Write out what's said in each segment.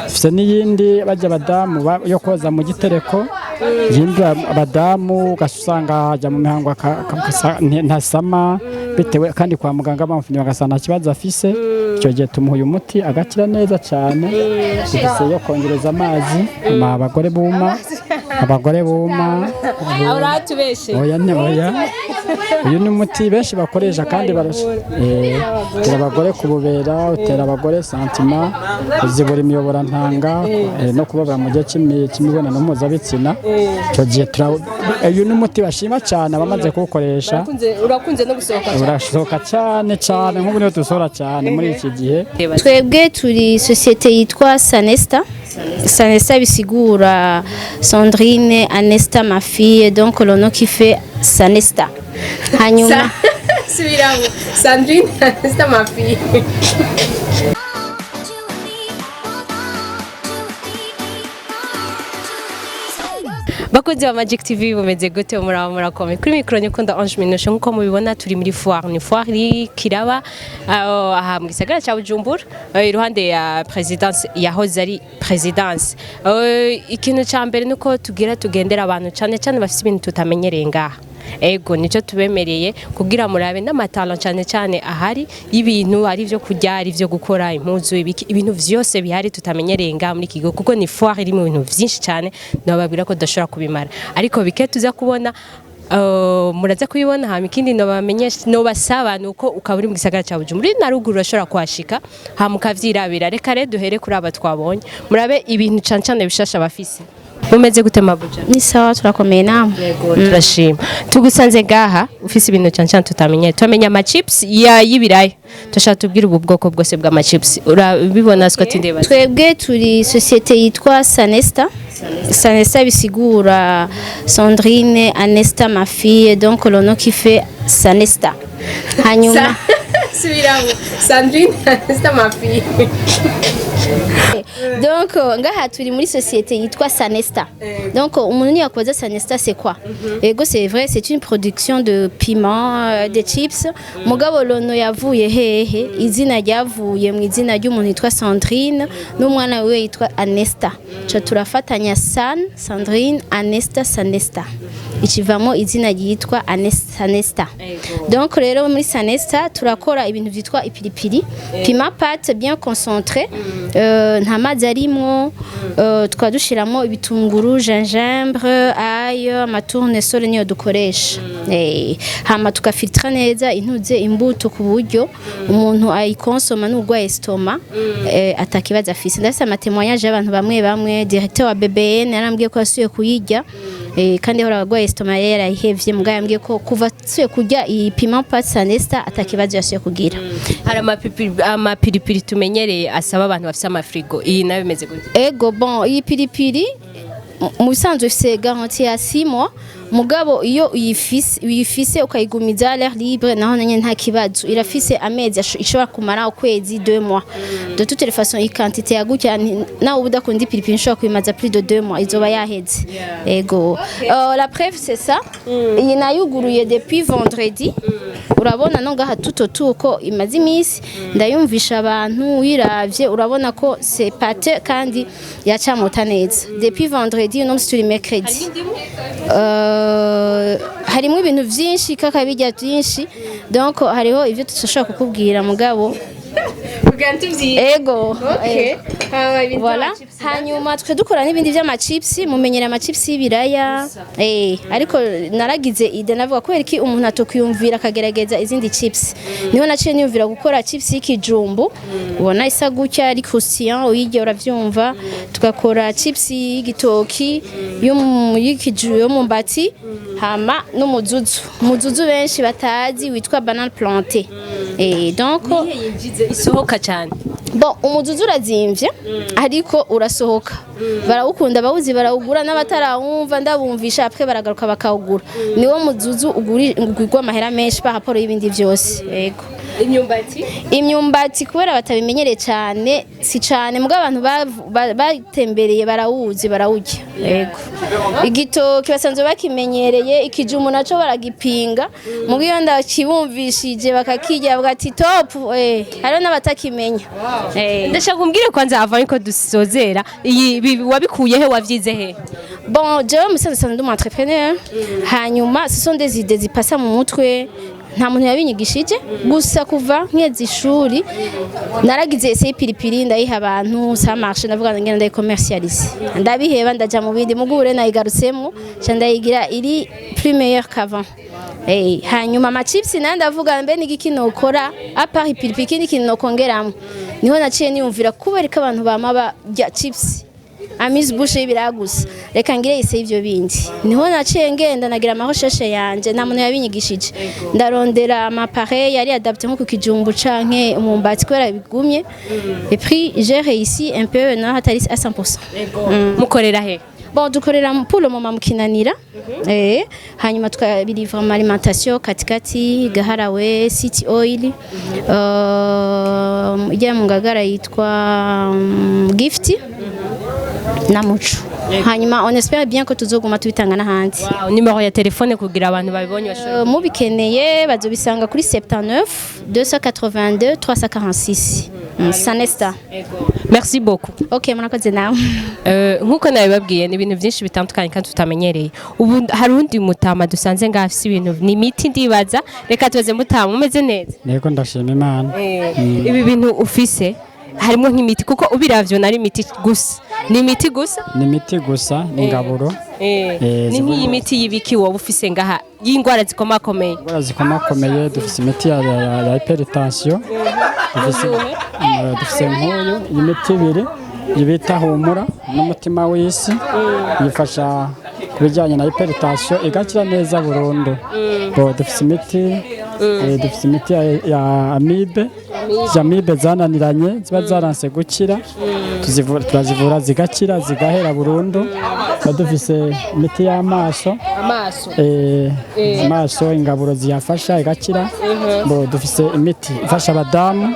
Fise n'iyindi bajya abadamu yo koza mu gitereko yindi abadamu gasanga ajya mu mihango ntasama bitewe kandi kwa muganga bamufunye bagasana kibazo afise icyo gihe tumuha uyu muti agakira neza cyane bise yo kongereza amazi abagore buma uratubeshe oya uyu ni umuti benshi bakoresha kandi utera abagore kububera utera abagore santima uzibura imiyoborantanga no kubabara mu gihe cy'imibonano mpuzabitsina icyo gihe uyu ni umuti bashima cyane abamaze kuwukoresha urakunze no gusohoka urasohoka cyane nk'ubu niyo dusohora cyane muri iki gihe. Twebwe turi societe yitwa Sanesta bisigura Sandrine Anesta ma fille, donc le nom qui fait Sanesta. Hanyuma subiramo Sandrine Anesta ma fille. Bakozi wa Magic TV bumeze gute murakomeye kuri micro nyikunda Ange Minoshe nkuko mubibona turi muri Foire ni Foire kiraba aha mu gisagara cya Bujumbura iruhande ya presidence yahoze ari presidence ikintu cya mbere nuko tugendera abantu cyane bafite ibintu tutamenyereye ngaha ego nico tubemereye kugira murabe n'amatalo cyane ahari ibintu ari byo kurya ari byo gukora impuzu ibintu vyose bihari tutamenyereye ngaha muri kigo kuko ni Foire iri mu bintu byinshi cyane nababwira ko dashobora kubimara ariko bike tuza kubona muraza kubibona hama ikindi nobamenyesha nobasaba nuko ukaburi mu gisagara cya Bujumbura na ruguru urashobora kwashika hama ukavyirabira reka rero duhere kuri aba twabonye murabe ibintu cyane bishasha bafise. Mumeze gute Buja? Ni sawa turakomeye namwe. Yego turashima. Tugusanze gaha ufise ibintu cyane tutamenye. Tumenya ama chips y'ibiraya. Tushaka tubwira ubu bwoko bwose bwa ama chips. Urabibona Scott ndeba. Twebwe turi societe yitwa Sanesta bisigura Sandrine Anesta ma fille, donc le nom qui fait Sanesta. Hanyuma subiramo Sandrine Anesta ma fille. Donc ngaha turi muri société yitwa Sanesta. Donc umuntu yakoze Sanesta c'est quoi? Ego c'est vrai, c'est une production de piment, de chips. Mugabo lono yavuye hehe izina ryavuye mu izina ry'umuntu yitwa Sandrine n'umwana we yitwa Anesta. Cha turafatanya Sandrine Anesta Sanesta. Ikivamo izina ryitwa Sanesta. Donc rero muri Sanesta turakora ibintu vyitwa ipiripiri, piment pâte bien concentré. Nta mazi arimo twadushiramo ibitunguru gingembre ail amatournesol niyo dukoresha hama tukafiltra neza intuze imbuto ku buryo umuntu ayikonsoma n'ubwo estoma atakibaza afise ndase amatemoyage y'abantu bamwe directeur wa BBN yarambwiye ko asuye kuyirya kandi hora bagwa estoma yarayihevye mugaya yambwiye ko kuva asuye kurya iyi piment pâte Sanesta atakibazo yasuye kugira. Hari amapiripiri tumenyereye asaba abantu bafite amafrigo iyi nayo bimeze gute? Ego bon iyi piripiri mu bisanzwe ifise garantie ya 6 mois mugabo iyo uyifise ukayigumiza à l'air libre naho nanye nta kibazo irafise amezi ishobora kumara ukwezi 2 mois. De toute façon iyi quantité ya gutya na ubudakunda ipiripiri ishobora kuyimaza plus de 2 mois izoba yaheze. Ego la preuve c'est ça iyi nayuguruye depuis vendredi urabona no ngaha tuko imaze imisi ndayumvisha abantu wiravye urabona ko c'est pâteux kandi yacamota neza depuis vendredi no turi mercredi harimo ibintu vyinshi kakabijya byinshi donc hariho ivyo tushaka kukubwira mugabo ego okay voilà hanyuma twe dukora n'ibindi vy'ama chips mumenyera ama chips y'ibiraya ariko naragize ide navuga ko eriki umuntu atokuyumvira akagerageza izindi chips niho naciye niyumvira gukora chips y'ikijumbu ubona isa gutya ari croustillant uyirya uravyumva tugakora chips y'igitoki yo mu mbati hama n'umuzuzu benshi batazi witwa banane plantée donc isohoka cyane. Bon umuzuzu urazimvye ariko urasohoka barawukunda bawuzi barawugura n'abatarawumva ndabumvisha après baragaruka bakawugura niwo muzuzu ugurirwa amahera menshi pa rapport y'ibindi byose yego imyumbati kubera batabimenyereye cyane si cyane mbwa abantu batembereye barawuzi barawujya yego igitoki basanzwe bakimenyereye ikijumu naco baragipinga mbwa iyo ndakibumvishije bakakirya bagati top hariho n'abatakimenya ndashaka kumbwire kwanza avant ko dusozera iyi wabikuye he wavyize he bon jewe musanze ndi entrepreneur hanyuma ce sont des idées zipasa mu mutwe nta muntu yabinyigishije gusa kuva nkeze ishuri naragize ese pilipili ndayiha abantu ça marche ndavuga ngenda ndayi commercialiser ndabiheba ndaja mu bindi mugure nayigarutsemo cha ndayigira iri plus meilleur qu'avant hanyuma ama chips ndavuga mbe nigiki nokora a part pilipili kindi kintu nokongeramo niho naciye niyumvira kubereka abantu bama barya chips Amis bushe y'ibiragusa reka ngire ise ivyo bindi niho naciye ngenda nagira amahosheshe yanje nta muntu yabinyigishije ndarondera amapareil yari adapté nko kukijumbu canke umumbati kwera bigumye et puis j'ai réussi un peu na hatari à 100%. Mukorera he? Bon dukorera pour le moment mukinanira hanyuma tukabirivra mu alimentation katikati Gaharawe City Oil ijya mu Ngagara yitwa Gift na muco hanyuma on espère bien ko tuzoguma tubitanga n'ahandi. Numero ya telefone kugira abantu babibonye bashobora mubikeneye bazobisanga kuri 79 282 346 Sanesta. Merci beaucoup. Okay murakoze nawe. Nkuko nabibabwiye ni ibintu byinshi bitandukanye kandi tutamenyereye. Ubu hari undi mutama dusanze ngafise ibintu ni miti ndibaza reka tuze mutama umeze neza. Nego ndashima Imana. Ibi bintu ufise harimo nk'imiti kuko ubiravyo nari imiti gusa ni imiti gusa ni ingaburo ni nk'iyi miti y'ibiki wowe ufise ngaha y'ingwara zikomakomeye dufise imiti ya hypertension dufise nk'uyu imiti ibiri yibita humura n'umutima w'isi yifasha kubijyanye na hypertension igakira neza burundu dufise imiti ya amibe zananiranye ziba zaranse gukira turazivura zigakira zigahera burundu dufise imiti y'amaso ingaburo ziyafasha igakira dufise imiti ifasha abadamu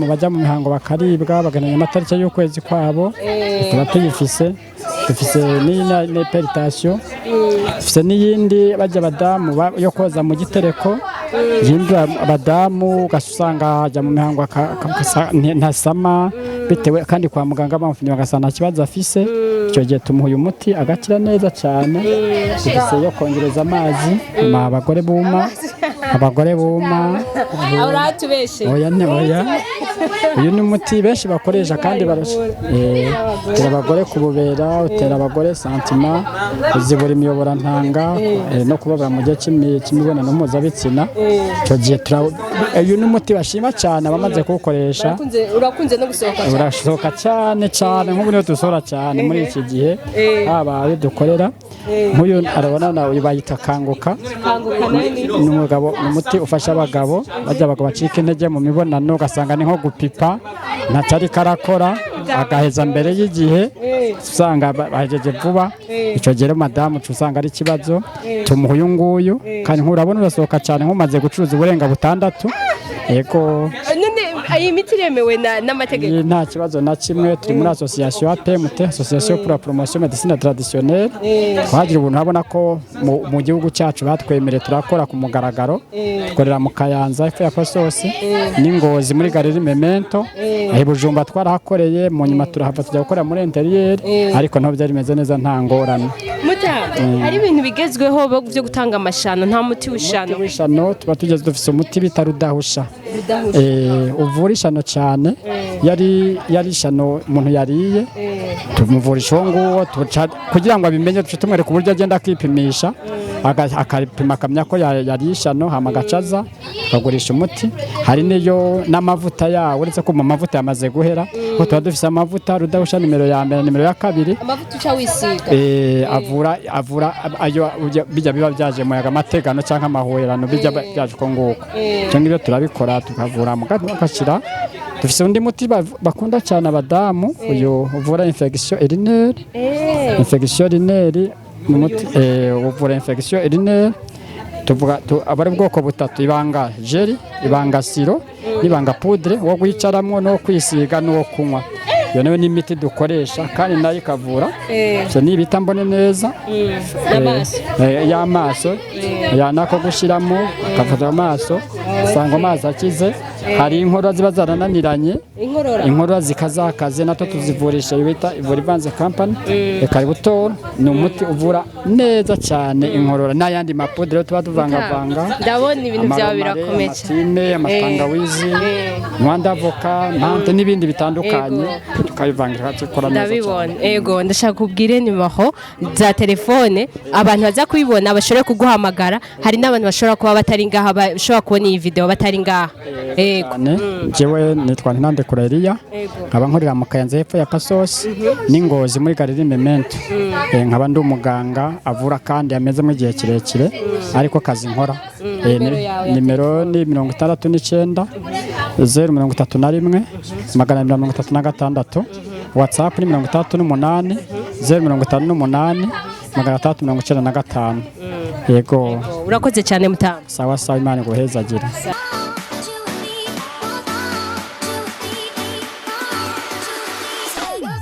bajya mu mihango bakaribwa bagananya amatariki y'ukwezi kwabo tuba tuyifise dufise n'hypertension dufise n'iyindi bajya abadamu yo koza mu gitereko yindura abadamu ugasanga ajya mu mihango ntasama bitewe kandi kwa muganga bamufuni bagasana kibazo afise icyo gihe tumuha uyu muti agakira neza cyane dufise yo kongereza amazi abagore buma oya uyu ni umuti benshi bakoresha kandi utera abagore kububera utera abagore santima uzibura imiyoborantanga no kubabara mu gihe cy'imibonano mpuzabitsina icyo gihe uyu ni umuti bashima cyane abamaze kuwukoresha urakunze no gusohoka urasohoka cyane nk'ubu niyo dusohora cyane muri iki gihe haba ayo dukorera nk'uyu arabona nawe bayita kanguka ni umuti ufasha abagabo bacika intege mu mibonano ugasanga ni nko gupipa ntacari karakora agaheza mbere y'igihe usanga bahejeje vuba icyo gihe madamu usanga ari ikibazo tumuha uyu nguyu kandi nk'urabona urasohoka cyane nk'umaze gucuruza uburenga 6 yego iyi miti iremewe n'amategeko nta kibazo na kimwe turi muri association APMT association pour la promotion médecine traditionnelle twagira ubuntu habona ko mu gihugu cyacu batwemere turakora ku mugaragaro dukorera mu Kayanza ifu ya Kososi n'Ingozi muri Galerie Memento Bujumba twarahakoreye mu nyuma turahava tujya gukora muri interieur ariko ntabwo byari meze neza nta ngorane hari ibintu bigezweho byo gutanga amashano nta muti w'ishano tuba tugeze dufise umuti bita rudahusha uvura ishano cyane yari ishano umuntu yariye tumuvurisha nguwo kugira ngo abimenye tumwereka uburyo agenda akipimisha akapima akamenya ko yari ishano hama agacaza akagurisha umuti hari niyo n'amavuta yawo uretse ko mu mavuta yamaze guhera ko tuba dufise amavuta rudahusha nimero ya mbere nimero ya kabiri amavuta uca wisiga avura ayo bijya biba byaje mu amategano cyangwa amahuherano bijya byaje ko nguko cyo ngibyo turabikora tukavura mu gashira dufise undi muti bakunda cyane abadamu uyu uvura infection urinaire uvura infection urinaire tuvuga abari bwoko butatu: ibanga jeri, ibanga siro, ibanga poudre wo kwicaramwo no kwisiga no kunywa. Iyo nayo ni imiti dukoresha kandi nayo ikavura. So ni ibita mbone neza y'amaso yanako gushiramo akafata amaso usanga amazi akize. Hari inkorora ziba zarananiranye, inkorora zikazakaze nato tuzivurisha bita Ivurivanze company. Kari butora ni umuti uvura neza cyane inkorora n'ayandi mapodre tuba tuvanga. Ndabona ibintu byawe birakomeye cyane, amatangawizi, mwanda avoka, mpante n'ibindi bitandukanye tukabivanga tukora neza. Ndabibona. Ego ndashaka kubwire nimero za telefone abantu baza kubibona bashobora kuguhamagara. Hari n'abantu bashobora kuba batari ngaha bashobora kubona iyi video batari ngaha. Jewe nitwa Ntande Kureria, nkaba nkorera mu Kayanza hepfo ya Pasos n'Ingozi muri Galeri Memento. Nkaba ndi umuganga avura kandi ameze mu gihe kirekire ariko kazi nkora. Nimero ni 69 031 136. WhatsApp ni 38 058 395. Yego urakoze cyane mutamu. Sawa sawa, Imana iguhezagira.